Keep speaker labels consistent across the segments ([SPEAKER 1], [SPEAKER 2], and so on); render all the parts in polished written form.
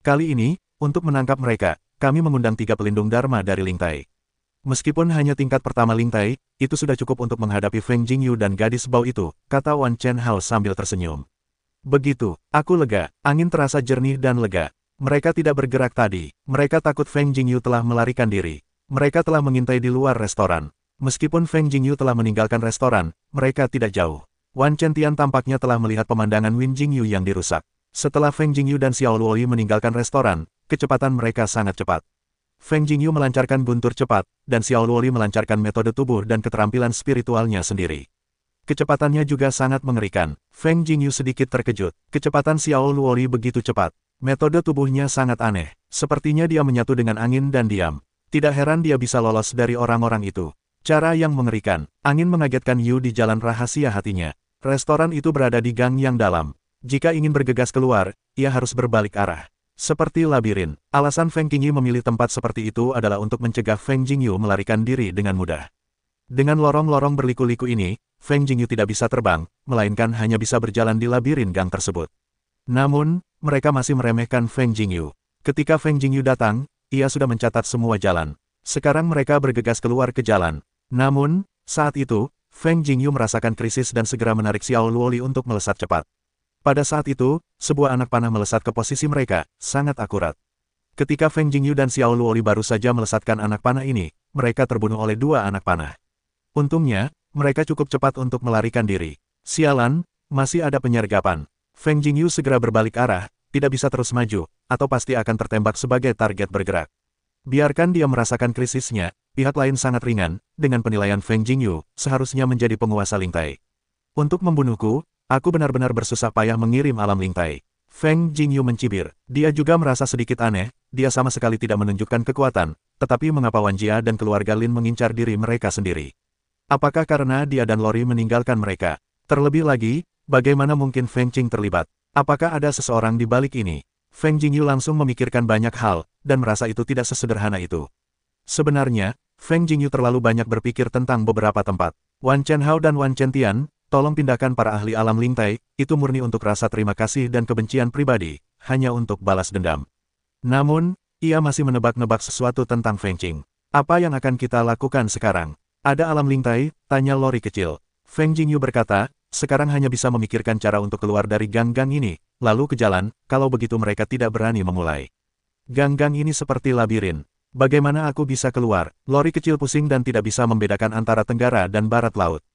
[SPEAKER 1] Kali ini, untuk menangkap mereka, kami mengundang 3 pelindung Dharma dari Lingtai. Meskipun hanya tingkat pertama Lingtai, itu sudah cukup untuk menghadapi Feng Jingyu dan gadis bau itu, kata Wan Chen Hao sambil tersenyum. Begitu, aku lega, angin terasa jernih dan lega. Mereka tidak bergerak tadi, mereka takut Feng Jingyu telah melarikan diri. Mereka telah mengintai di luar restoran. Meskipun Feng Jingyu telah meninggalkan restoran, mereka tidak jauh. Wan Chen Tian tampaknya telah melihat pemandangan Win Jingyu yang dirusak. Setelah Feng Jingyu dan Xiao Luoyi meninggalkan restoran, kecepatan mereka sangat cepat. Feng Jingyu melancarkan guntur cepat, dan Xiao Luoyi melancarkan metode tubuh dan keterampilan spiritualnya sendiri. Kecepatannya juga sangat mengerikan. Feng Jingyu sedikit terkejut. Kecepatan Xiao Luoyi begitu cepat. Metode tubuhnya sangat aneh. Sepertinya dia menyatu dengan angin dan diam. Tidak heran dia bisa lolos dari orang-orang itu. Cara yang mengerikan. Angin mengagetkan Yu di jalan rahasia hatinya. Restoran itu berada di gang yang dalam. Jika ingin bergegas keluar, ia harus berbalik arah. Seperti labirin, alasan Feng Qingyi memilih tempat seperti itu adalah untuk mencegah Feng Jingyu melarikan diri dengan mudah. Dengan lorong-lorong berliku-liku ini, Feng Jingyu tidak bisa terbang, melainkan hanya bisa berjalan di labirin gang tersebut. Namun, mereka masih meremehkan Feng Jingyu. Ketika Feng Jingyu datang, ia sudah mencatat semua jalan. Sekarang mereka bergegas keluar ke jalan. Namun, saat itu, Feng Jingyu merasakan krisis dan segera menarik Xiao Luoyi untuk melesat cepat. Pada saat itu, sebuah anak panah melesat ke posisi mereka, sangat akurat. Ketika Feng Jingyu dan Xiao Luoyi baru saja melesatkan anak panah ini, mereka terbunuh oleh 2 anak panah. Untungnya, mereka cukup cepat untuk melarikan diri. Sialan, masih ada penyergapan. Feng Jingyu segera berbalik arah, tidak bisa terus maju, atau pasti akan tertembak sebagai target bergerak. Biarkan dia merasakan krisisnya, pihak lain sangat ringan, dengan penilaian Feng Jingyu, seharusnya menjadi penguasa Lingtai. Untuk membunuhku, aku benar-benar bersusah payah mengirim alam Lingtai. Feng Jingyu mencibir. Dia juga merasa sedikit aneh, dia sama sekali tidak menunjukkan kekuatan, tetapi mengapa Wan Jia dan keluarga Lin mengincar diri mereka sendiri? Apakah karena dia dan Lori meninggalkan mereka? Terlebih lagi, bagaimana mungkin Feng Qing terlibat? Apakah ada seseorang di balik ini? Feng Jingyu langsung memikirkan banyak hal, dan merasa itu tidak sesederhana itu. Sebenarnya, Feng Jingyu terlalu banyak berpikir tentang beberapa tempat. Wan Chen Hao dan Wan Chen Tian, tolong pindahkan para ahli alam Lingtai, itu murni untuk rasa terima kasih dan kebencian pribadi, hanya untuk balas dendam. Namun, ia masih menebak-nebak sesuatu tentang Feng Qing. Apa yang akan kita lakukan sekarang? Ada alam Lingtai? Tanya Lori kecil. Feng Jingyu berkata, sekarang hanya bisa memikirkan cara untuk keluar dari gang-gang ini, lalu ke jalan, kalau begitu mereka tidak berani memulai. Gang-gang ini seperti labirin. Bagaimana aku bisa keluar? Lori kecil pusing dan tidak bisa membedakan antara tenggara dan barat laut.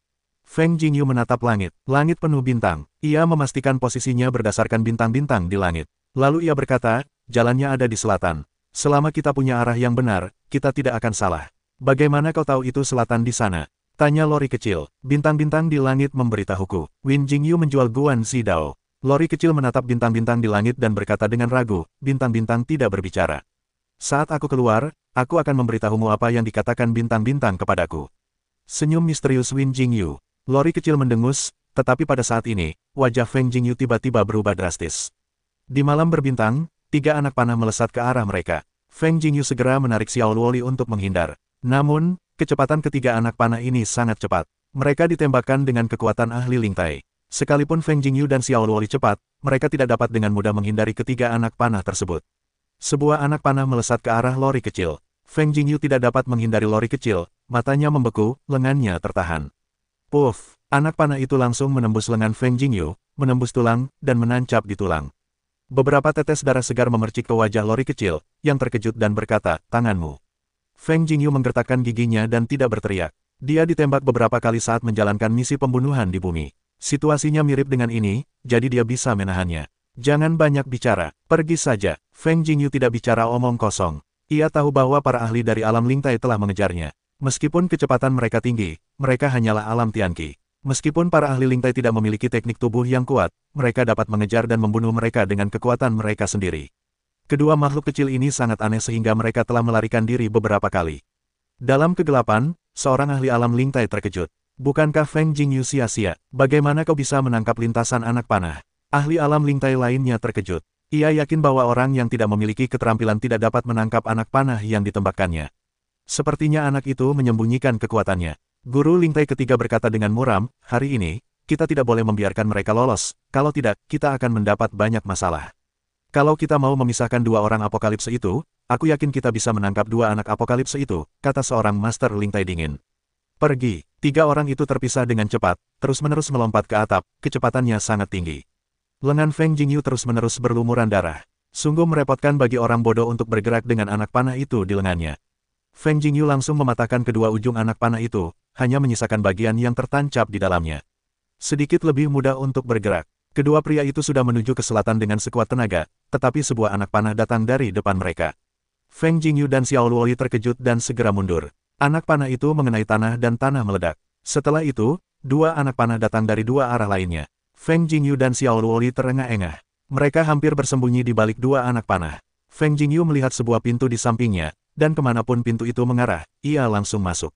[SPEAKER 1] Feng Jingyu menatap langit. Langit penuh bintang. Ia memastikan posisinya berdasarkan bintang-bintang di langit. Lalu ia berkata, jalannya ada di selatan. Selama kita punya arah yang benar, kita tidak akan salah. Bagaimana kau tahu itu selatan di sana? Tanya Lori kecil. Bintang-bintang di langit memberitahuku. Win Jingyu menjual Guan Zidao. Lori kecil menatap bintang-bintang di langit dan berkata dengan ragu, bintang-bintang tidak berbicara. Saat aku keluar, aku akan memberitahumu apa yang dikatakan bintang-bintang kepadaku. Senyum misterius Win Jingyu. Lori kecil mendengus, tetapi pada saat ini, wajah Feng Jingyu tiba-tiba berubah drastis. Di malam berbintang, 3 anak panah melesat ke arah mereka. Feng Jingyu segera menarik Xiao Luoyi untuk menghindar. Namun, kecepatan ketiga anak panah ini sangat cepat. Mereka ditembakkan dengan kekuatan ahli Lingtai. Sekalipun Feng Jingyu dan Xiao Luoyi cepat, mereka tidak dapat dengan mudah menghindari ketiga anak panah tersebut. Sebuah anak panah melesat ke arah Lori kecil. Feng Jingyu tidak dapat menghindari Lori kecil, matanya membeku, lengannya tertahan. Puff, anak panah itu langsung menembus lengan Feng Jingyu, menembus tulang, dan menancap di tulang. Beberapa tetes darah segar memercik ke wajah Lori kecil, yang terkejut dan berkata, tanganmu. Feng Jingyu menggertakkan giginya dan tidak berteriak. Dia ditembak beberapa kali saat menjalankan misi pembunuhan di bumi. Situasinya mirip dengan ini, jadi dia bisa menahannya. Jangan banyak bicara, pergi saja. Feng Jingyu tidak bicara omong kosong. Ia tahu bahwa para ahli dari alam Lingtai telah mengejarnya. Meskipun kecepatan mereka tinggi, mereka hanyalah alam Tianqi. Meskipun para ahli Lingtai tidak memiliki teknik tubuh yang kuat, mereka dapat mengejar dan membunuh mereka dengan kekuatan mereka sendiri. Kedua makhluk kecil ini sangat aneh sehingga mereka telah melarikan diri beberapa kali. Dalam kegelapan, seorang ahli alam Lingtai terkejut. Bukankah Feng Jingyu sia-sia? Bagaimana kau bisa menangkap lintasan anak panah? Ahli alam Lingtai lainnya terkejut. Ia yakin bahwa orang yang tidak memiliki keterampilan tidak dapat menangkap anak panah yang ditembakkannya. Sepertinya anak itu menyembunyikan kekuatannya. Guru Lingtai ketiga berkata dengan muram, hari ini, kita tidak boleh membiarkan mereka lolos, kalau tidak, kita akan mendapat banyak masalah. Kalau kita mau memisahkan dua orang apokalipse itu, aku yakin kita bisa menangkap dua anak apokalipse itu, kata seorang Master Lingtai dingin. Pergi. Tiga orang itu terpisah dengan cepat, terus-menerus melompat ke atap, kecepatannya sangat tinggi. Lengan Feng Jingyu terus-menerus berlumuran darah. Sungguh merepotkan bagi orang bodoh untuk bergerak dengan anak panah itu di lengannya. Feng Jingyu langsung mematahkan kedua ujung anak panah itu, hanya menyisakan bagian yang tertancap di dalamnya. Sedikit lebih mudah untuk bergerak. Kedua pria itu sudah menuju ke selatan dengan sekuat tenaga, tetapi sebuah anak panah datang dari depan mereka. Feng Jingyu dan Xiao Luoli terkejut dan segera mundur. Anak panah itu mengenai tanah dan tanah meledak. Setelah itu, dua anak panah datang dari dua arah lainnya. Feng Jingyu dan Xiao Luoli terengah-engah. Mereka hampir bersembunyi di balik dua anak panah. Feng Jingyu melihat sebuah pintu di sampingnya, dan kemanapun pintu itu mengarah, ia langsung masuk.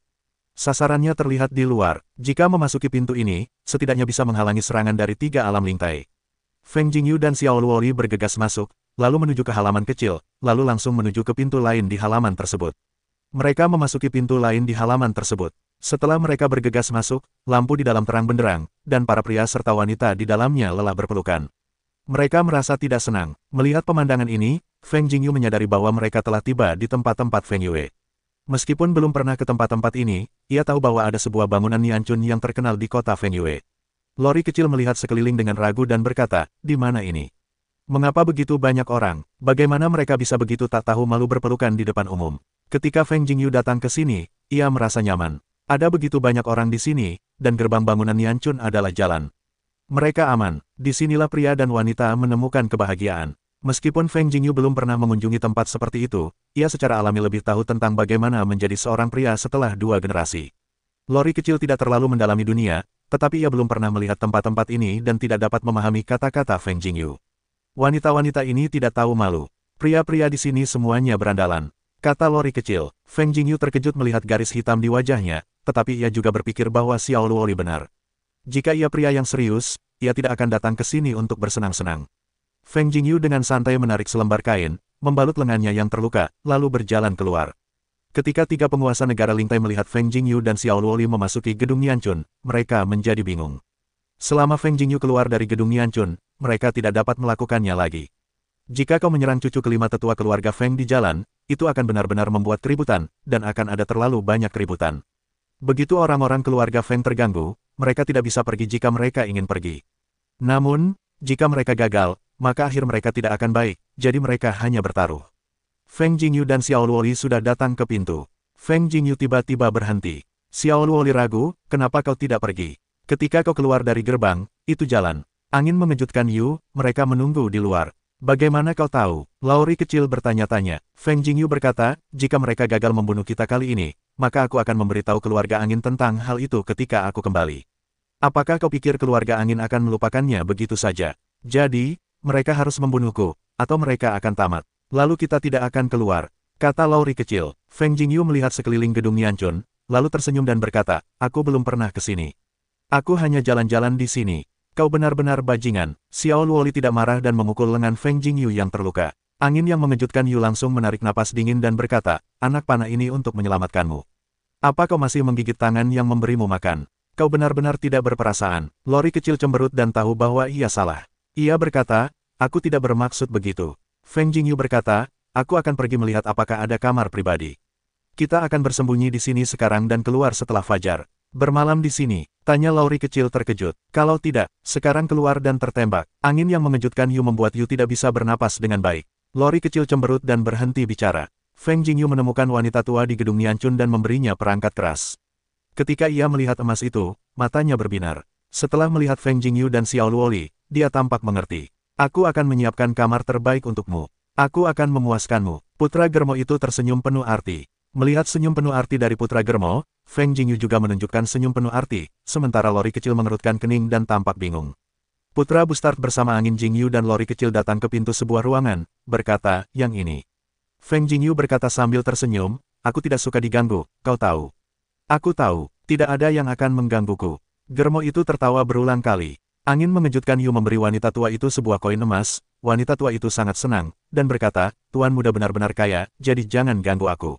[SPEAKER 1] Sasarannya terlihat di luar. Jika memasuki pintu ini, setidaknya bisa menghalangi serangan dari tiga alam lingtai. Feng Jingyu dan Xiao Luoli bergegas masuk, lalu menuju ke halaman kecil, lalu langsung menuju ke pintu lain di halaman tersebut. Mereka memasuki pintu lain di halaman tersebut. Setelah mereka bergegas masuk, lampu di dalam terang benderang, dan para pria serta wanita di dalamnya lelah berpelukan. Mereka merasa tidak senang. Melihat pemandangan ini, Feng Jingyu menyadari bahwa mereka telah tiba di tempat-tempat Feng Yue. Meskipun belum pernah ke tempat-tempat ini, ia tahu bahwa ada sebuah bangunan Nianchun yang terkenal di kota Feng Yue. Lori kecil melihat sekeliling dengan ragu dan berkata, di mana ini? Mengapa begitu banyak orang? Bagaimana mereka bisa begitu tak tahu malu berpelukan di depan umum? Ketika Feng Jingyu datang ke sini, ia merasa nyaman. Ada begitu banyak orang di sini, dan gerbang bangunan Nianchun adalah jalan. Mereka aman. Disinilah pria dan wanita menemukan kebahagiaan. Meskipun Feng Jingyu belum pernah mengunjungi tempat seperti itu, ia secara alami lebih tahu tentang bagaimana menjadi seorang pria setelah dua generasi. Lori kecil tidak terlalu mendalami dunia, tetapi ia belum pernah melihat tempat-tempat ini dan tidak dapat memahami kata-kata Feng Jingyu. Wanita-wanita ini tidak tahu malu. Pria-pria di sini semuanya berandalan. Kata Lori kecil. Feng Jingyu terkejut melihat garis hitam di wajahnya, tetapi ia juga berpikir bahwa Xiao Luoli benar. Jika ia pria yang serius, ia tidak akan datang ke sini untuk bersenang-senang. Feng Jingyu dengan santai menarik selembar kain, membalut lengannya yang terluka, lalu berjalan keluar. Ketika tiga penguasa negara Lingtai melihat Feng Jingyu dan Xiao Luoli memasuki gedung Nianchun, mereka menjadi bingung. Selama Feng Jingyu keluar dari gedung Nianchun, mereka tidak dapat melakukannya lagi. Jika kau menyerang cucu kelima tetua keluarga Feng di jalan, itu akan benar-benar membuat keributan, dan akan ada terlalu banyak keributan. Begitu orang-orang keluarga Feng terganggu, mereka tidak bisa pergi jika mereka ingin pergi. Namun, jika mereka gagal, maka akhir mereka tidak akan baik, jadi mereka hanya bertaruh. Feng Jingyu dan Xiao Luoli sudah datang ke pintu. Feng Jingyu tiba-tiba berhenti. Xiao Luoli ragu, kenapa kau tidak pergi? Ketika kau keluar dari gerbang, itu jalan. Angin mengejutkan Yu, mereka menunggu di luar. Bagaimana kau tahu? Lauri kecil bertanya-tanya. Feng Jingyu berkata, jika mereka gagal membunuh kita kali ini, maka aku akan memberitahu keluarga angin tentang hal itu ketika aku kembali. Apakah kau pikir keluarga angin akan melupakannya begitu saja? Jadi, mereka harus membunuhku, atau mereka akan tamat. Lalu kita tidak akan keluar, kata Lauri kecil. Feng Jingyu melihat sekeliling gedung Nianchun, lalu tersenyum dan berkata, aku belum pernah ke sini. Aku hanya jalan-jalan di sini. Kau benar-benar bajingan. Xiao Luoli tidak marah dan memukul lengan Feng Jingyu yang terluka. Angin yang mengejutkan Yu langsung menarik napas dingin dan berkata, anak panah ini untuk menyelamatkanmu. Apa kau masih menggigit tangan yang memberimu makan? Kau benar-benar tidak berperasaan. Lori kecil cemberut dan tahu bahwa ia salah. Ia berkata, aku tidak bermaksud begitu. Feng Jingyu berkata, aku akan pergi melihat apakah ada kamar pribadi. Kita akan bersembunyi di sini sekarang dan keluar setelah fajar. Bermalam di sini, tanya Lauri kecil terkejut. Kalau tidak, sekarang keluar dan tertembak. Angin yang mengejutkan Yu membuat Yu tidak bisa bernapas dengan baik. Lauri kecil cemberut dan berhenti bicara. Feng Jingyu menemukan wanita tua di gedung Nianchun dan memberinya perangkat keras. Ketika ia melihat emas itu, matanya berbinar. Setelah melihat Feng Jingyu dan Xiao Luoli, dia tampak mengerti. Aku akan menyiapkan kamar terbaik untukmu. Aku akan memuaskanmu. Putra Germo itu tersenyum penuh arti. Melihat senyum penuh arti dari Putra Germo, Feng Jingyu juga menunjukkan senyum penuh arti, sementara Lori kecil mengerutkan kening dan tampak bingung. Putra Bustard bersama Angin Jingyu dan Lori kecil datang ke pintu sebuah ruangan, berkata, yang ini. Feng Jingyu berkata sambil tersenyum, aku tidak suka diganggu, kau tahu. Aku tahu, tidak ada yang akan menggangguku. Germo itu tertawa berulang kali. Angin mengejutkan Yu memberi wanita tua itu sebuah koin emas, wanita tua itu sangat senang, dan berkata, Tuan muda benar-benar kaya, jadi jangan ganggu aku.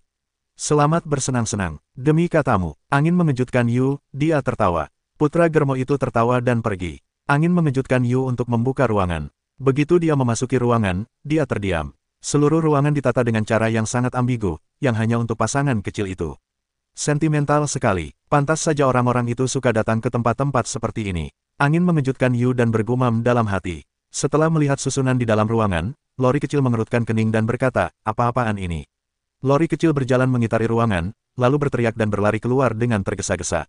[SPEAKER 1] Selamat bersenang-senang. Demi katamu, angin mengejutkan Yu, dia tertawa. Putra Germo itu tertawa dan pergi. Angin mengejutkan Yu untuk membuka ruangan. Begitu dia memasuki ruangan, dia terdiam. Seluruh ruangan ditata dengan cara yang sangat ambigu, yang hanya untuk pasangan kecil itu. Sentimental sekali. Pantas saja orang-orang itu suka datang ke tempat-tempat seperti ini. Angin mengejutkan Yu dan bergumam dalam hati. Setelah melihat susunan di dalam ruangan, Lori kecil mengerutkan kening dan berkata, apa-apaan ini? Lori kecil berjalan mengitari ruangan, lalu berteriak dan berlari keluar dengan tergesa-gesa.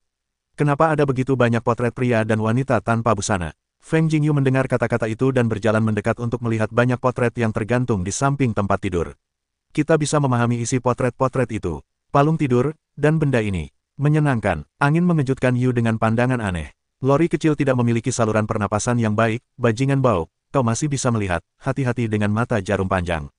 [SPEAKER 1] Kenapa ada begitu banyak potret pria dan wanita tanpa busana? Feng Jingyu mendengar kata-kata itu dan berjalan mendekat untuk melihat banyak potret yang tergantung di samping tempat tidur. Kita bisa memahami isi potret-potret itu. Palung tidur, dan benda ini. Menyenangkan. Angin mengejutkan Yu dengan pandangan aneh. Lori kecil tidak memiliki saluran pernapasan yang baik, bajingan bau, kau masih bisa melihat, hati-hati dengan mata jarum panjang.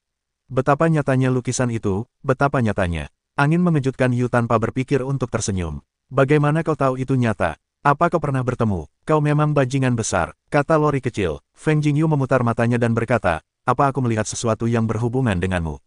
[SPEAKER 1] Betapa nyatanya lukisan itu, betapa nyatanya. Angin mengejutkan Yu tanpa berpikir untuk tersenyum. Bagaimana kau tahu itu nyata? Apa kau pernah bertemu? Kau memang bajingan besar, kata Lori kecil. Feng Jingyu memutar matanya dan berkata, apa aku melihat sesuatu yang berhubungan denganmu?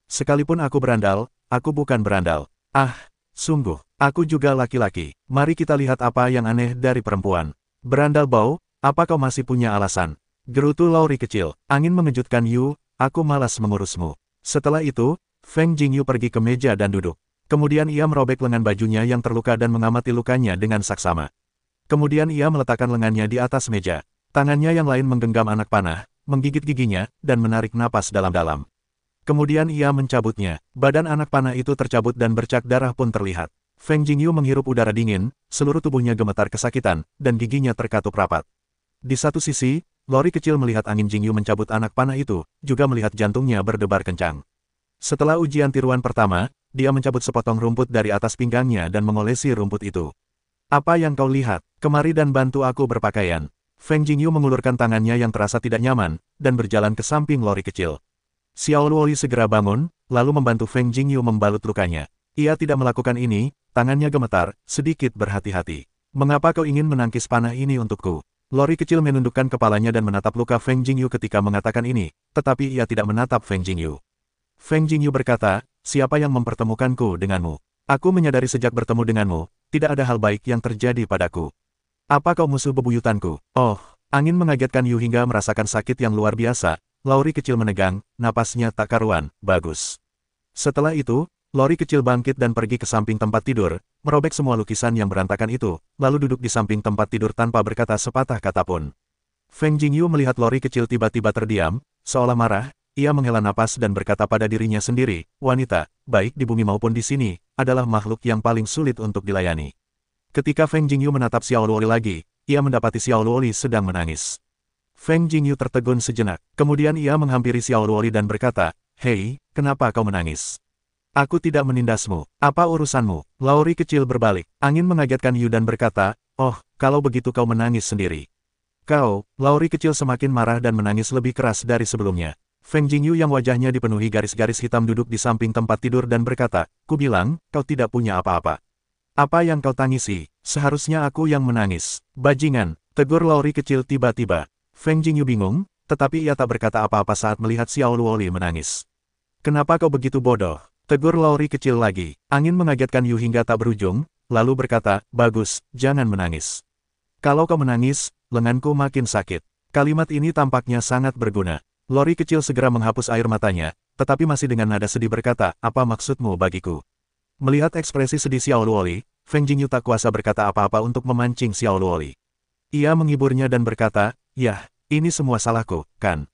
[SPEAKER 1] Sekalipun aku berandal, aku bukan berandal. Ah, sungguh, aku juga laki-laki. Mari kita lihat apa yang aneh dari perempuan. Berandal bau, apa kau masih punya alasan? Gerutu Lori kecil. Angin mengejutkan Yu, aku malas mengurusmu. Setelah itu, Feng Jingyu pergi ke meja dan duduk. Kemudian ia merobek lengan bajunya yang terluka dan mengamati lukanya dengan saksama. Kemudian ia meletakkan lengannya di atas meja. Tangannya yang lain menggenggam anak panah, menggigit giginya, dan menarik napas dalam-dalam. Kemudian ia mencabutnya. Badan anak panah itu tercabut dan bercak darah pun terlihat. Feng Jingyu menghirup udara dingin, seluruh tubuhnya gemetar kesakitan, dan giginya terkatup rapat. Di satu sisi, Lori kecil melihat angin Jingyu mencabut anak panah itu, juga melihat jantungnya berdebar kencang. Setelah ujian tiruan pertama, dia mencabut sepotong rumput dari atas pinggangnya dan mengolesi rumput itu. Apa yang kau lihat? Kemari dan bantu aku berpakaian. Feng Jingyu mengulurkan tangannya yang terasa tidak nyaman, dan berjalan ke samping Lori kecil. Xiao Luoli segera bangun, lalu membantu Feng Jingyu membalut lukanya. Ia tidak melakukan ini, tangannya gemetar, sedikit berhati-hati. Mengapa kau ingin menangkis panah ini untukku? Lori kecil menundukkan kepalanya dan menatap luka Feng Jingyu ketika mengatakan ini, tetapi ia tidak menatap Feng Jingyu. Feng Jingyu berkata, siapa yang mempertemukanku denganmu? Aku menyadari sejak bertemu denganmu, tidak ada hal baik yang terjadi padaku. Apa kau musuh bebuyutanku? Oh, angin mengagetkan Yu hingga merasakan sakit yang luar biasa. Lori kecil menegang, napasnya tak karuan, bagus. Setelah itu, Lori kecil bangkit dan pergi ke samping tempat tidur, merobek semua lukisan yang berantakan itu, lalu duduk di samping tempat tidur tanpa berkata sepatah kata pun. Feng Jingyu melihat Lori kecil tiba-tiba terdiam, seolah marah, ia menghela napas dan berkata pada dirinya sendiri, wanita, baik di bumi maupun di sini, adalah makhluk yang paling sulit untuk dilayani. Ketika Feng Jingyu menatap Xiao Luoli lagi, ia mendapati Xiao Luoli sedang menangis. Feng Jingyu tertegun sejenak. Kemudian ia menghampiri Xiao Luoli dan berkata, hei, kenapa kau menangis? Aku tidak menindasmu. Apa urusanmu? Lori kecil berbalik. Angin mengagetkan Yu dan berkata, oh, kalau begitu kau menangis sendiri. Kau, Lori kecil semakin marah dan menangis lebih keras dari sebelumnya. Feng Jingyu yang wajahnya dipenuhi garis-garis hitam duduk di samping tempat tidur dan berkata, ku bilang, kau tidak punya apa-apa. Apa yang kau tangisi? Seharusnya aku yang menangis. Bajingan, tegur Lori kecil tiba-tiba. Feng Jingyu bingung, tetapi ia tak berkata apa-apa saat melihat Xiao Luoli menangis. Kenapa kau begitu bodoh? Tegur Lori kecil lagi. Angin mengagetkan Yu hingga tak berujung, lalu berkata, bagus, jangan menangis. Kalau kau menangis, lenganku makin sakit. Kalimat ini tampaknya sangat berguna. Lori kecil segera menghapus air matanya, tetapi masih dengan nada sedih berkata, apa maksudmu bagiku? Melihat ekspresi sedih Xiao Luoli, Feng Jingyu tak kuasa berkata apa-apa untuk memancing Xiao Luoli. Ia menghiburnya dan berkata, yah, ini semua salahku, kan?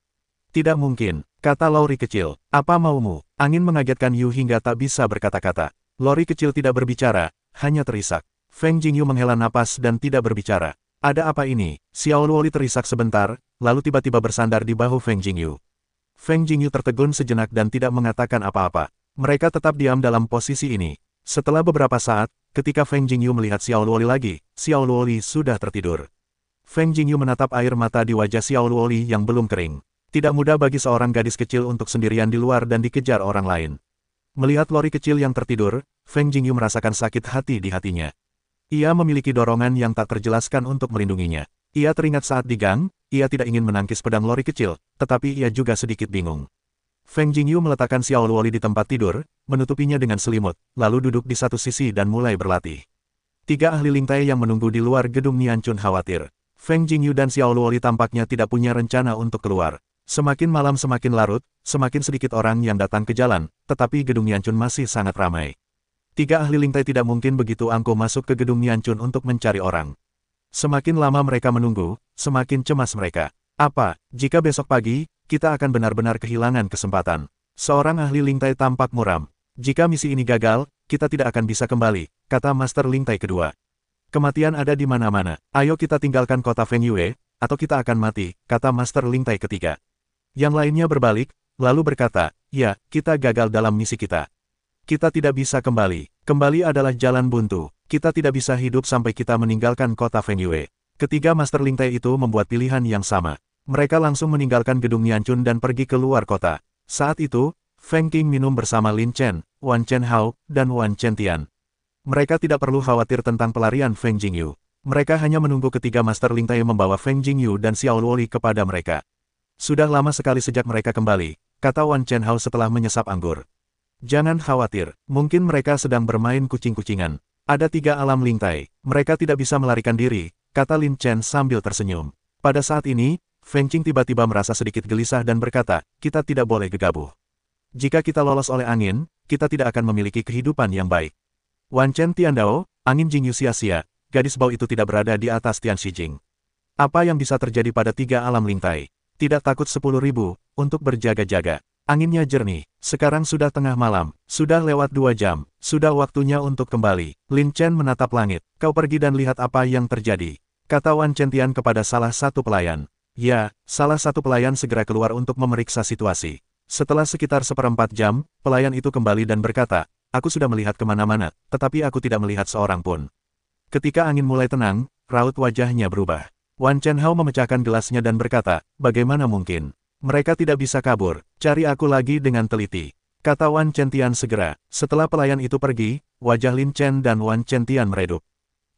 [SPEAKER 1] Tidak mungkin, kata Lori kecil. Apa maumu? Angin mengagetkan Yu hingga tak bisa berkata-kata. Lori kecil tidak berbicara, hanya terisak. Feng Jingyu menghela napas dan tidak berbicara. Ada apa ini? Xiao Luoli terisak sebentar, lalu tiba-tiba bersandar di bahu Feng Jingyu. Feng Jingyu tertegun sejenak dan tidak mengatakan apa-apa. Mereka tetap diam dalam posisi ini. Setelah beberapa saat, ketika Feng Jingyu melihat Xiao Luoli lagi, Xiao Luoli sudah tertidur. Feng Jingyu menatap air mata di wajah Xiao Luoli yang belum kering. Tidak mudah bagi seorang gadis kecil untuk sendirian di luar dan dikejar orang lain. Melihat Lori kecil yang tertidur, Feng Jingyu merasakan sakit hati di hatinya. Ia memiliki dorongan yang tak terjelaskan untuk melindunginya. Ia teringat saat di gang, ia tidak ingin menangkis pedang Lori kecil, tetapi ia juga sedikit bingung. Feng Jingyu meletakkan Xiao Luoli di tempat tidur, menutupinya dengan selimut, lalu duduk di satu sisi dan mulai berlatih. 3 ahli Lingtai yang menunggu di luar gedung Nianchun khawatir. Feng Jingyu dan Xiao Luoli tampaknya tidak punya rencana untuk keluar. Semakin malam semakin larut, semakin sedikit orang yang datang ke jalan, tetapi gedung Nianchun masih sangat ramai. 3 ahli Lingtai tidak mungkin begitu angkuh masuk ke gedung Nianchun untuk mencari orang. Semakin lama mereka menunggu, semakin cemas mereka. Apa, jika besok pagi, kita akan benar-benar kehilangan kesempatan? Seorang ahli Lingtai tampak muram. Jika misi ini gagal, kita tidak akan bisa kembali, kata Master Lingtai kedua. Kematian ada di mana-mana. Ayo kita tinggalkan kota Feng Yue, atau kita akan mati, kata Master Lingtai ketiga. Yang lainnya berbalik, lalu berkata, ya, kita gagal dalam misi kita. Kita tidak bisa kembali. Kembali adalah jalan buntu. Kita tidak bisa hidup sampai kita meninggalkan kota Feng Yue. Ketiga Master Lingtai itu membuat pilihan yang sama. Mereka langsung meninggalkan gedung Nianchun dan pergi ke luar kota. Saat itu, Feng Qing minum bersama Lin Chen, Wan Chen Hao, dan Wan Chen Tian. Mereka tidak perlu khawatir tentang pelarian Feng Jingyu. Mereka hanya menunggu ketiga Master Lingtai membawa Feng Jingyu dan Xiao Luoli kepada mereka. Sudah lama sekali sejak mereka kembali, kata Wan Chen Hao setelah menyesap anggur. Jangan khawatir, mungkin mereka sedang bermain kucing-kucingan. Ada 3 alam Lingtai, mereka tidak bisa melarikan diri, kata Lin Chen sambil tersenyum. Pada saat ini, Feng Qing tiba-tiba merasa sedikit gelisah dan berkata, kita tidak boleh gegabah. Jika kita lolos oleh angin, kita tidak akan memiliki kehidupan yang baik. Wan Chen Tiandao, angin Jingyu sia-sia, gadis bau itu tidak berada di atas Tian Shijing. Apa yang bisa terjadi pada 3 alam Lingtai? Tidak takut 10.000, untuk berjaga-jaga. Anginnya jernih, sekarang sudah tengah malam, sudah lewat 2 jam, sudah waktunya untuk kembali. Lin Chen menatap langit, kau pergi dan lihat apa yang terjadi, kata Wan Chen Tian kepada salah satu pelayan. Ya, salah satu pelayan segera keluar untuk memeriksa situasi. Setelah sekitar 1/4 jam, pelayan itu kembali dan berkata, aku sudah melihat kemana-mana, tetapi aku tidak melihat seorang pun. Ketika angin mulai tenang, raut wajahnya berubah. Wan Chen Hao memecahkan gelasnya dan berkata, bagaimana mungkin? Mereka tidak bisa kabur, cari aku lagi dengan teliti, kata Wan Chen Tian segera. Setelah pelayan itu pergi, wajah Lin Chen dan Wan Chen Tian meredup.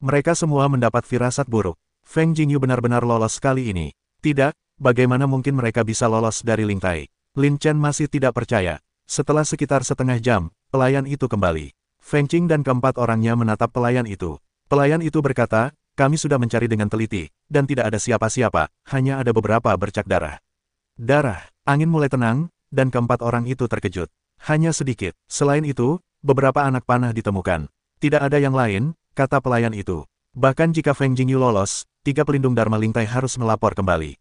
[SPEAKER 1] Mereka semua mendapat firasat buruk. Feng Jingyu benar-benar lolos kali ini. Tidak, bagaimana mungkin mereka bisa lolos dari Lingtai? Lin Chen masih tidak percaya. Setelah sekitar setengah jam, pelayan itu kembali. Feng Qing dan keempat orangnya menatap pelayan itu. Pelayan itu berkata, kami sudah mencari dengan teliti, dan tidak ada siapa-siapa, hanya ada beberapa bercak darah. Darah, angin mulai tenang, dan keempat orang itu terkejut. Hanya sedikit, selain itu, beberapa anak panah ditemukan. Tidak ada yang lain, kata pelayan itu. Bahkan jika Feng Jingyu lolos, 3 pelindung Dharma Lingtai harus melapor kembali.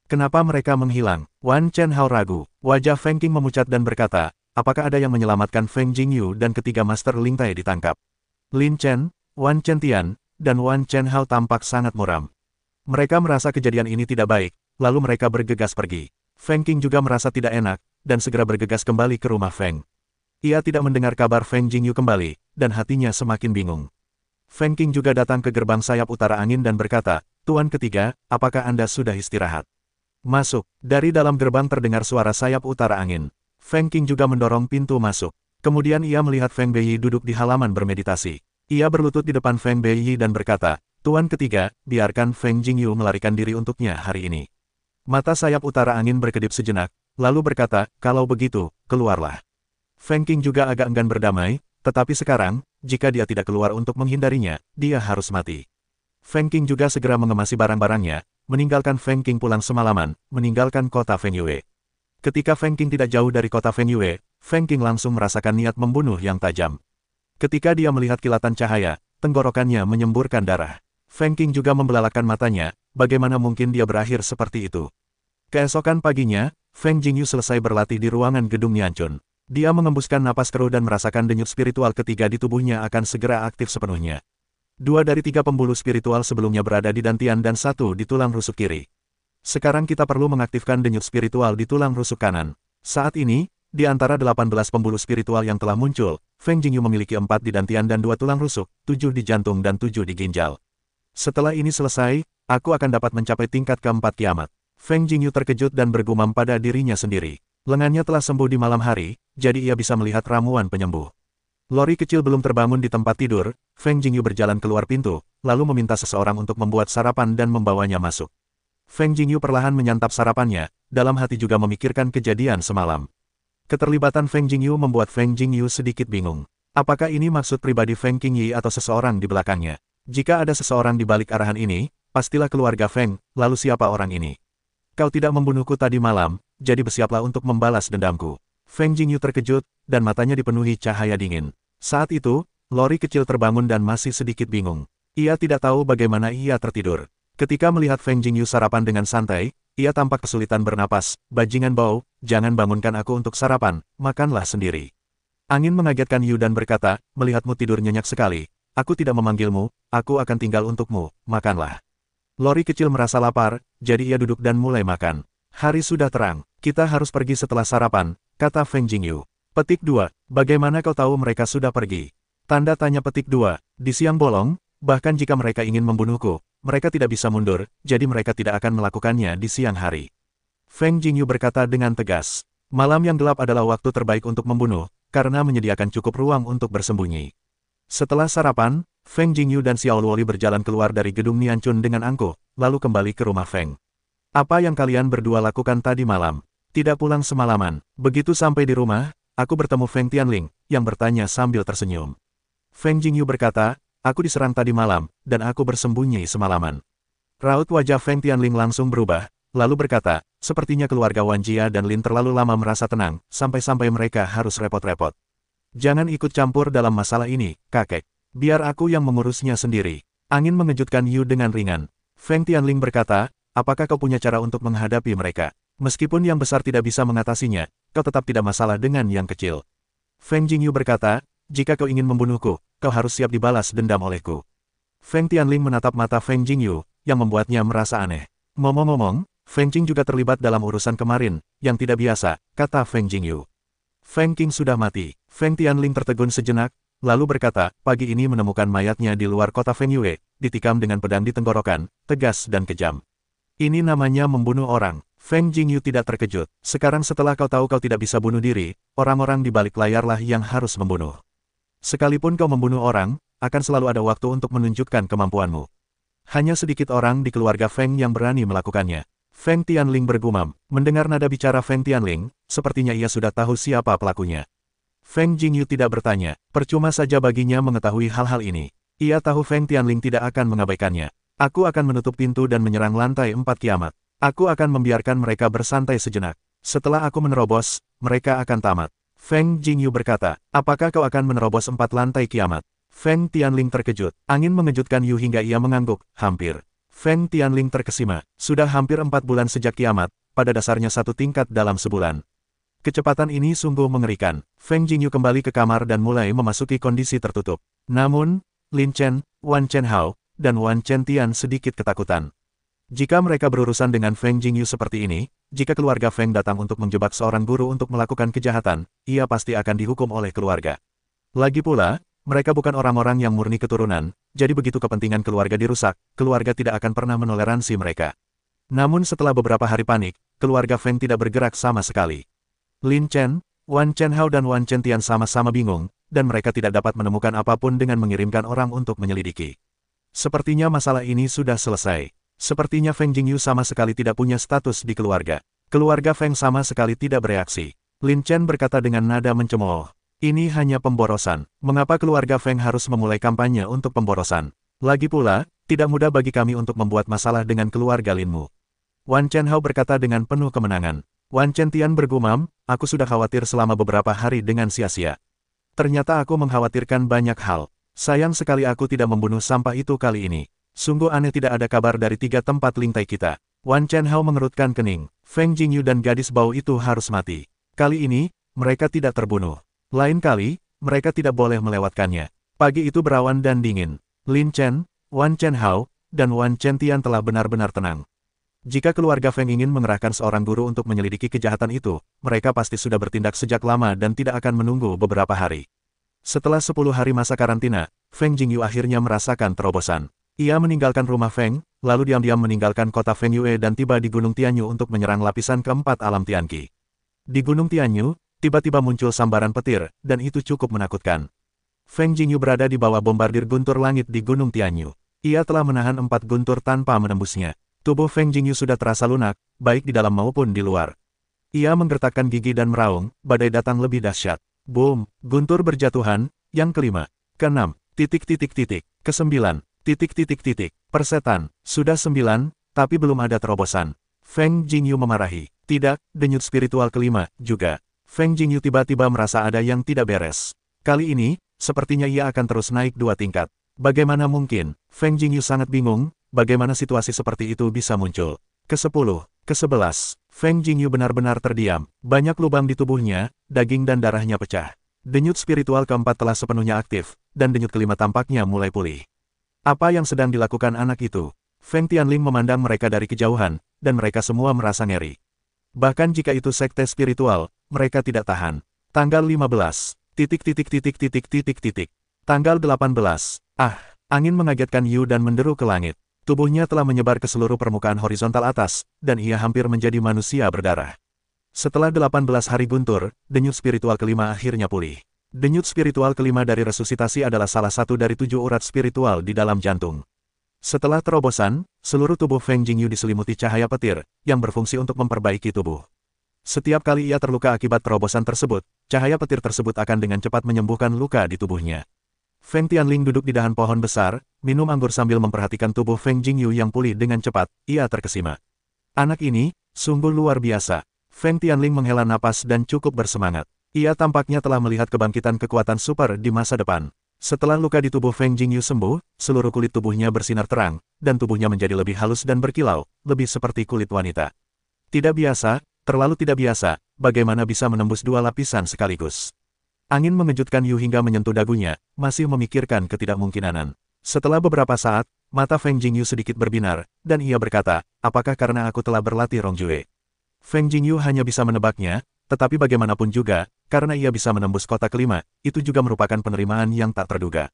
[SPEAKER 1] Kenapa mereka menghilang? Wan Chen Hao ragu. Wajah Feng Qing memucat dan berkata, apakah ada yang menyelamatkan Feng Jingyu dan ketiga Master Lingtai ditangkap? Lin Chen, Wan Chen Tian, dan Wan Chen Hao tampak sangat muram. Mereka merasa kejadian ini tidak baik, lalu mereka bergegas pergi. Feng Qing juga merasa tidak enak, dan segera bergegas kembali ke rumah Feng. Ia tidak mendengar kabar Feng Jingyu kembali, dan hatinya semakin bingung. Feng Qing juga datang ke gerbang sayap utara angin dan berkata, Tuan ketiga, apakah Anda sudah istirahat? Masuk. Dari dalam gerbang terdengar suara sayap utara angin. Feng Qing juga mendorong pintu masuk. Kemudian ia melihat Feng Beiyi duduk di halaman bermeditasi. Ia berlutut di depan Feng Beiyi dan berkata, Tuan ketiga, biarkan Feng Jingyu melarikan diri untuknya hari ini. Mata sayap utara angin berkedip sejenak, lalu berkata, kalau begitu, keluarlah. Feng Qing juga agak enggan berdamai, tetapi sekarang, jika dia tidak keluar untuk menghindarinya, dia harus mati. Feng Qing juga segera mengemasi barang-barangnya, meninggalkan Feng Qing pulang semalaman, meninggalkan kota Feng Yue. Ketika Feng Qing tidak jauh dari kota Feng Yue, Feng Qing langsung merasakan niat membunuh yang tajam. Ketika dia melihat kilatan cahaya, tenggorokannya menyemburkan darah. Feng Qing juga membelalakkan matanya, bagaimana mungkin dia berakhir seperti itu. Keesokan paginya, Feng Jingyu selesai berlatih di ruangan gedung Nianchun. Dia mengembuskan napas keruh dan merasakan denyut spiritual ketiga di tubuhnya akan segera aktif sepenuhnya. 2 dari 3 pembuluh spiritual sebelumnya berada di dantian dan 1 di tulang rusuk kiri. Sekarang kita perlu mengaktifkan denyut spiritual di tulang rusuk kanan. Saat ini, di antara 18 pembuluh spiritual yang telah muncul, Feng Jingyu memiliki 4 di dantian dan 2 tulang rusuk, 7 di jantung dan 7 di ginjal. Setelah ini selesai, aku akan dapat mencapai tingkat keempat kiamat. Feng Jingyu terkejut dan bergumam pada dirinya sendiri. Lengannya telah sembuh di malam hari, jadi ia bisa melihat ramuan penyembuh. Lori kecil belum terbangun di tempat tidur, Feng Jingyu berjalan keluar pintu, lalu meminta seseorang untuk membuat sarapan dan membawanya masuk. Feng Jingyu perlahan menyantap sarapannya, dalam hati juga memikirkan kejadian semalam. Keterlibatan Feng Jingyu membuat Feng Jingyu sedikit bingung. Apakah ini maksud pribadi Feng Qingyi atau seseorang di belakangnya? Jika ada seseorang di balik arahan ini, pastilah keluarga Feng, lalu siapa orang ini? Kau tidak membunuhku tadi malam, jadi bersiaplah untuk membalas dendamku. Feng Jingyu terkejut, dan matanya dipenuhi cahaya dingin. Saat itu, Lori kecil terbangun dan masih sedikit bingung. Ia tidak tahu bagaimana ia tertidur. Ketika melihat Feng Jingyu sarapan dengan santai, ia tampak kesulitan bernapas. Bajingan bau, jangan bangunkan aku untuk sarapan, makanlah sendiri. Angin mengagetkan Yu dan berkata, melihatmu tidur nyenyak sekali. Aku tidak memanggilmu, aku akan tinggal untukmu, makanlah. Lori kecil merasa lapar, jadi ia duduk dan mulai makan. Hari sudah terang, kita harus pergi setelah sarapan, kata Feng Jingyu. Petik 2, bagaimana kau tahu mereka sudah pergi? Tanda tanya petik 2, di siang bolong, bahkan jika mereka ingin membunuhku, mereka tidak bisa mundur, jadi mereka tidak akan melakukannya di siang hari. Feng Jingyu berkata dengan tegas. Malam yang gelap adalah waktu terbaik untuk membunuh, karena menyediakan cukup ruang untuk bersembunyi. Setelah sarapan, Feng Jingyu dan Xiao Luoli berjalan keluar dari gedung Nianchun dengan angkuh, lalu kembali ke rumah Feng. Apa yang kalian berdua lakukan tadi malam? Tidak pulang semalaman. Begitu sampai di rumah, aku bertemu Feng Tianling, yang bertanya sambil tersenyum. Feng Jingyu berkata, aku diserang tadi malam, dan aku bersembunyi semalaman. Raut wajah Feng Tianling langsung berubah, lalu berkata, sepertinya keluarga Wan Jia dan Lin terlalu lama merasa tenang, sampai-sampai mereka harus repot-repot. Jangan ikut campur dalam masalah ini, kakek. Biar aku yang mengurusnya sendiri. Angin mengejutkan Yu dengan ringan. Feng Tianling berkata, apakah kau punya cara untuk menghadapi mereka? Meskipun yang besar tidak bisa mengatasinya, kau tetap tidak masalah dengan yang kecil. Feng Jingyu berkata, jika kau ingin membunuhku, kau harus siap dibalas dendam olehku. Feng Tianling menatap mata Feng Jingyu, yang membuatnya merasa aneh. Ngomong-ngomong, Feng Qing juga terlibat dalam urusan kemarin, yang tidak biasa, kata Feng Jingyu. Feng Qing sudah mati. Feng Tianling tertegun sejenak, lalu berkata, pagi ini menemukan mayatnya di luar kota Feng Yue, ditikam dengan pedang di tenggorokan, tegas dan kejam. Ini namanya membunuh orang. Feng Jingyu tidak terkejut. Sekarang setelah kau tahu kau tidak bisa bunuh diri, orang-orang di balik layarlah yang harus membunuh. Sekalipun kau membunuh orang, akan selalu ada waktu untuk menunjukkan kemampuanmu. Hanya sedikit orang di keluarga Feng yang berani melakukannya. Feng Tianling bergumam. Mendengar nada bicara Feng Tianling, sepertinya ia sudah tahu siapa pelakunya. Feng Jingyu tidak bertanya, percuma saja baginya mengetahui hal-hal ini. Ia tahu Feng Tianling tidak akan mengabaikannya. Aku akan menutup pintu dan menyerang lantai 4 kiamat. Aku akan membiarkan mereka bersantai sejenak. Setelah aku menerobos, mereka akan tamat. Feng Jingyu berkata, apakah kau akan menerobos 4 lantai kiamat? Feng Tianling terkejut. Angin mengejutkan Yu hingga ia mengangguk, hampir. Feng Tianling terkesima. Sudah hampir 4 bulan sejak kiamat, pada dasarnya 1 tingkat dalam sebulan. Kecepatan ini sungguh mengerikan. Feng Jingyu kembali ke kamar dan mulai memasuki kondisi tertutup. Namun, Lin Chen, Wan Chen Hao, dan Wan Chen Tian sedikit ketakutan. Jika mereka berurusan dengan Feng Jingyu seperti ini, jika keluarga Feng datang untuk menjebak seorang guru untuk melakukan kejahatan, ia pasti akan dihukum oleh keluarga. Lagi pula, mereka bukan orang-orang yang murni keturunan, jadi begitu kepentingan keluarga dirusak, keluarga tidak akan pernah menoleransi mereka. Namun setelah beberapa hari panik, keluarga Feng tidak bergerak sama sekali. Lin Chen, Wan Chen Hao dan Wan Chen Tian sama-sama bingung, dan mereka tidak dapat menemukan apapun dengan mengirimkan orang untuk menyelidiki. Sepertinya masalah ini sudah selesai. Sepertinya Feng Jingyu sama sekali tidak punya status di keluarga. Keluarga Feng sama sekali tidak bereaksi. Lin Chen berkata dengan nada mencemooh. Ini hanya pemborosan. Mengapa keluarga Feng harus memulai kampanye untuk pemborosan? Lagi pula, tidak mudah bagi kami untuk membuat masalah dengan keluarga Linmu. Wan Chen Hao berkata dengan penuh kemenangan. Wan Chen Tian bergumam, aku sudah khawatir selama beberapa hari dengan sia-sia. Ternyata aku mengkhawatirkan banyak hal. Sayang sekali aku tidak membunuh sampah itu kali ini. Sungguh aneh tidak ada kabar dari 3 tempat lintai kita. Wan Chen Hao mengerutkan kening. Feng Jingyu dan gadis bau itu harus mati. Kali ini, mereka tidak terbunuh. Lain kali, mereka tidak boleh melewatkannya. Pagi itu berawan dan dingin. Lin Chen, Wan Chen Hao, dan Wan Chen Tian telah benar-benar tenang. Jika keluarga Feng ingin mengerahkan seorang guru untuk menyelidiki kejahatan itu, mereka pasti sudah bertindak sejak lama dan tidak akan menunggu beberapa hari. Setelah 10 hari masa karantina, Feng Jingyu akhirnya merasakan terobosan. Ia meninggalkan rumah Feng, lalu diam-diam meninggalkan kota Feng Yue dan tiba di Gunung Tianyu untuk menyerang lapisan keempat alam Tianqi. Di Gunung Tianyu, tiba-tiba muncul sambaran petir, dan itu cukup menakutkan. Feng Jingyu berada di bawah bombardir guntur langit di Gunung Tianyu. Ia telah menahan 4 guntur tanpa menembusnya. Tubuh Feng Jingyu sudah terasa lunak, baik di dalam maupun di luar. Ia menggertakkan gigi dan meraung, badai datang lebih dahsyat. Boom, guntur berjatuhan, yang kelima, keenam, titik-titik-titik, kesembilan, Persetan, sudah 9, tapi belum ada terobosan. Feng Jingyu memarahi. Tidak, denyut spiritual kelima, juga. Feng Jingyu tiba-tiba merasa ada yang tidak beres. Kali ini, sepertinya ia akan terus naik 2 tingkat. Bagaimana mungkin? Feng Jingyu sangat bingung, bagaimana situasi seperti itu bisa muncul. Ke-10, ke-11, Feng Jingyu benar-benar terdiam. Banyak lubang di tubuhnya, daging dan darahnya pecah. Denyut spiritual keempat telah sepenuhnya aktif, dan denyut kelima tampaknya mulai pulih. Apa yang sedang dilakukan anak itu? Feng Tianling memandang mereka dari kejauhan, dan mereka semua merasa ngeri. Bahkan jika itu sekte spiritual, mereka tidak tahan. Tanggal 15. Tanggal 18. Angin mengagetkan Yu dan menderu ke langit. Tubuhnya telah menyebar ke seluruh permukaan horizontal atas, dan ia hampir menjadi manusia berdarah. Setelah 18 hari guntur, denyut spiritual kelima akhirnya pulih. Denyut spiritual kelima dari resusitasi adalah salah satu dari 7 urat spiritual di dalam jantung. Setelah terobosan, seluruh tubuh Feng Jingyu diselimuti cahaya petir, yang berfungsi untuk memperbaiki tubuh. Setiap kali ia terluka akibat terobosan tersebut, cahaya petir tersebut akan dengan cepat menyembuhkan luka di tubuhnya. Feng Tianling duduk di dahan pohon besar, minum anggur sambil memperhatikan tubuh Feng Jingyu yang pulih dengan cepat, ia terkesima. Anak ini, sungguh luar biasa. Feng Tianling menghela napas dan cukup bersemangat. Ia tampaknya telah melihat kebangkitan kekuatan super di masa depan. Setelah luka di tubuh Feng Jingyu sembuh, seluruh kulit tubuhnya bersinar terang, dan tubuhnya menjadi lebih halus dan berkilau, lebih seperti kulit wanita. Tidak biasa, terlalu tidak biasa, bagaimana bisa menembus 2 lapisan sekaligus. Angin mengejutkan Yu hingga menyentuh dagunya, masih memikirkan ketidakmungkinanan. Setelah beberapa saat, mata Feng Jingyu sedikit berbinar, dan ia berkata, apakah karena aku telah berlatih Rongjue? Feng Jingyu hanya bisa menebaknya, tetapi bagaimanapun juga, karena ia bisa menembus kota kelima, itu juga merupakan penerimaan yang tak terduga.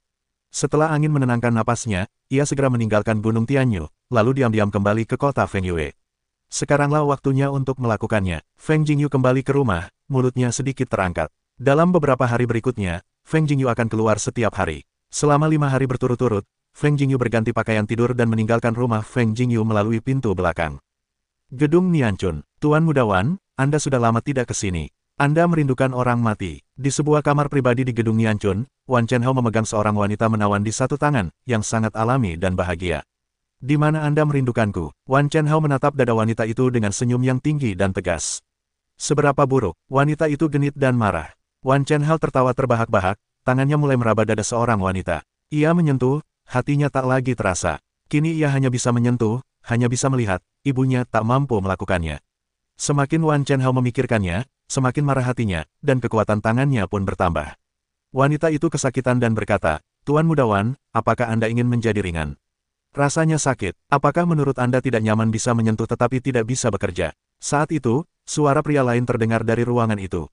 [SPEAKER 1] Setelah angin menenangkan napasnya, ia segera meninggalkan Gunung Tianyu, lalu diam-diam kembali ke kota Feng Yue. Sekaranglah waktunya untuk melakukannya. Feng Jingyu kembali ke rumah, mulutnya sedikit terangkat. Dalam beberapa hari berikutnya, Feng Jingyu akan keluar setiap hari. Selama 5 hari berturut-turut, Feng Jingyu berganti pakaian tidur dan meninggalkan rumah Feng Jingyu melalui pintu belakang. Gedung Nianchun. Tuan Muda Wan, Anda sudah lama tidak ke sini. Anda merindukan orang mati. Di sebuah kamar pribadi di Gedung Nianchun, Wan Chenhao memegang seorang wanita menawan di satu tangan, yang sangat alami dan bahagia. Di mana Anda merindukanku? Wan Chenhao menatap dada wanita itu dengan senyum yang tinggi dan tegas. Seberapa buruk? Wanita itu genit dan marah. Wan Chenhao tertawa terbahak-bahak, tangannya mulai meraba dada seorang wanita. Ia menyentuh, hatinya tak lagi terasa. Kini ia hanya bisa menyentuh, hanya bisa melihat, ibunya tak mampu melakukannya. Semakin Wan Chenhao memikirkannya, semakin marah hatinya, dan kekuatan tangannya pun bertambah. Wanita itu kesakitan dan berkata, Tuan Muda Wan, apakah Anda ingin menjadi ringan? Rasanya sakit. Apakah menurut Anda tidak nyaman bisa menyentuh tetapi tidak bisa bekerja? Saat itu, suara pria lain terdengar dari ruangan itu.